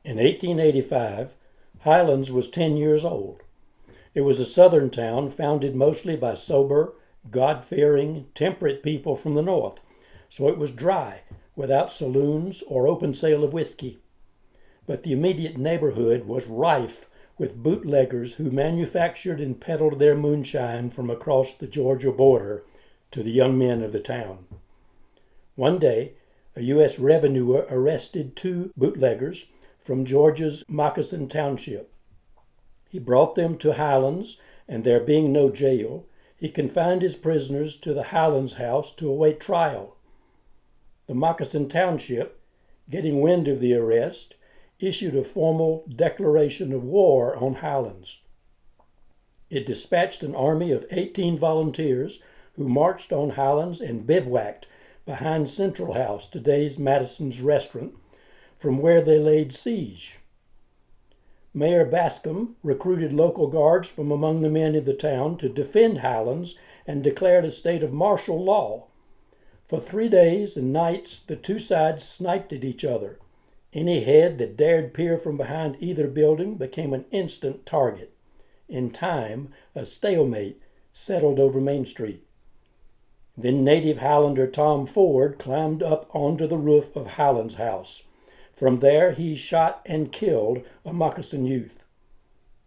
In 1885, Highlands was 10 years old. It was a southern town founded mostly by sober, God-fearing, temperate people from the north, so it was dry, without saloons or open sale of whiskey. But the immediate neighborhood was rife with bootleggers who manufactured and peddled their moonshine from across the Georgia border to the young men of the town. One day, a U.S. revenuer arrested 2 bootleggers from Georgia's Moccasin Township. He brought them to Highlands, and there being no jail, he confined his prisoners to the Highlands house to await trial. The Moccasin Township, getting wind of the arrest, issued a formal declaration of war on Highlands. It dispatched an army of 18 volunteers who marched on Highlands and bivouacked behind Central House, today's Madison's restaurant, from where they laid siege. Mayor Bascom recruited local guards from among the men of the town to defend Highlands and declared a state of martial law. For 3 days and nights, the 2 sides sniped at each other. Any head that dared peer from behind either building became an instant target. In time, a stalemate settled over Main Street. Then native Highlander Tom Ford climbed up onto the roof of Highlands House. From there, he shot and killed a Moccasin youth.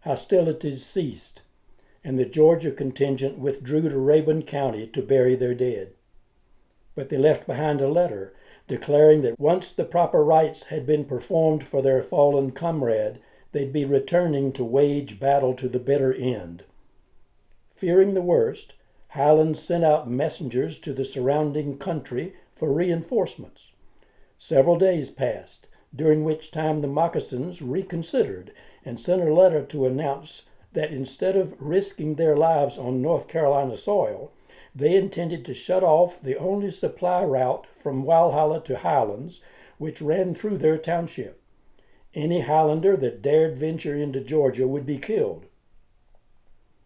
Hostilities ceased, and the Georgia contingent withdrew to Rabun County to bury their dead. But they left behind a letter declaring that once the proper rites had been performed for their fallen comrade, they'd be returning to wage battle to the bitter end. Fearing the worst, Highlands sent out messengers to the surrounding country for reinforcements. Several days passed, during which time the Moccasins reconsidered and sent a letter to announce that instead of risking their lives on North Carolina soil, they intended to shut off the only supply route from Walhalla to Highlands, which ran through their township. Any Highlander that dared venture into Georgia would be killed.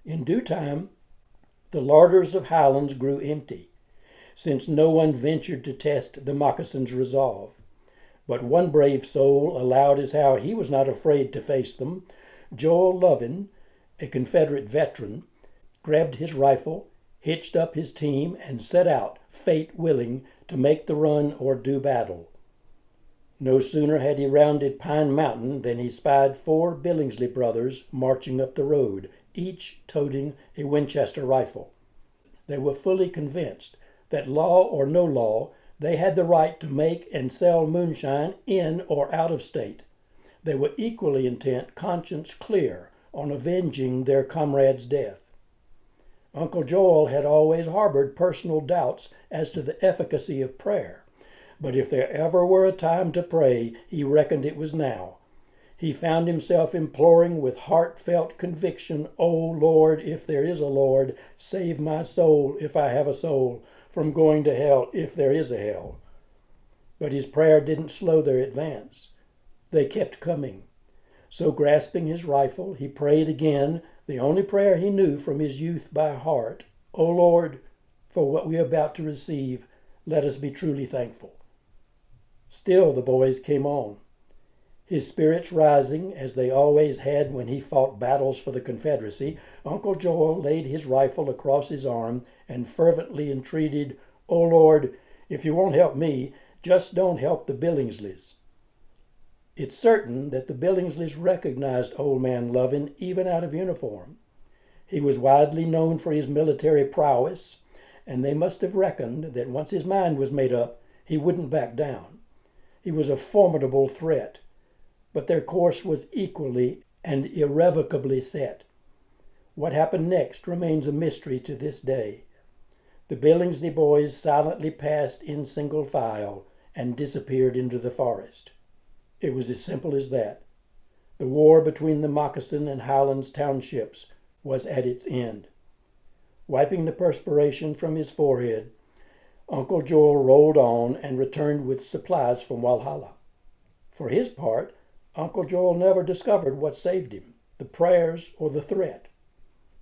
In due time, the larders of Highlands grew empty, since no one ventured to test the Moccasins' resolve. But one brave soul allowed as how he was not afraid to face them. Joel Lovin, a Confederate veteran, grabbed his rifle, hitched up his team, and set out, fate willing, to make the run or do battle. No sooner had he rounded Pine Mountain than he spied 4 Billingsley brothers marching up the road, each toting a Winchester rifle. They were fully convinced that, law or no law, they had the right to make and sell moonshine in or out of state. They were equally intent, conscience clear, on avenging their comrade's death. Uncle Joel had always harbored personal doubts as to the efficacy of prayer, but if there ever were a time to pray, he reckoned it was now. He found himself imploring with heartfelt conviction, "O Lord, if there is a Lord, save my soul, if I have a soul, from going to hell, if there is a hell." But his prayer didn't slow their advance. They kept coming. So grasping his rifle, he prayed again, the only prayer he knew from his youth by heart, "O Lord, for what we are about to receive, let us be truly thankful." Still the boys came on. His spirits rising, as they always had when he fought battles for the Confederacy, Uncle Joel laid his rifle across his arm and fervently entreated, "O Lord, if you won't help me, just don't help the Billingsleys." It's certain that the Billingsleys recognized Old Man Lovin even out of uniform. He was widely known for his military prowess, and they must have reckoned that once his mind was made up, he wouldn't back down. He was a formidable threat, but their course was equally and irrevocably set. What happened next remains a mystery to this day. The Billingsley boys silently passed in single file and disappeared into the forest. It was as simple as that. The war between the Moccasin and Highlands townships was at its end. Wiping the perspiration from his forehead, Uncle Joel rolled on and returned with supplies from Walhalla. For his part, Uncle Joel never discovered what saved him, the prayers or the threat.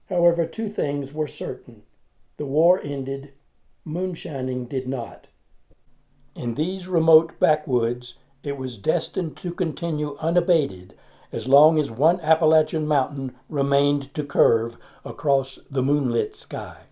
However, 2 things were certain. The war ended, moonshining did not. In these remote backwoods, It was destined to continue unabated as long as one Appalachian mountain remained to curve across the moonlit sky.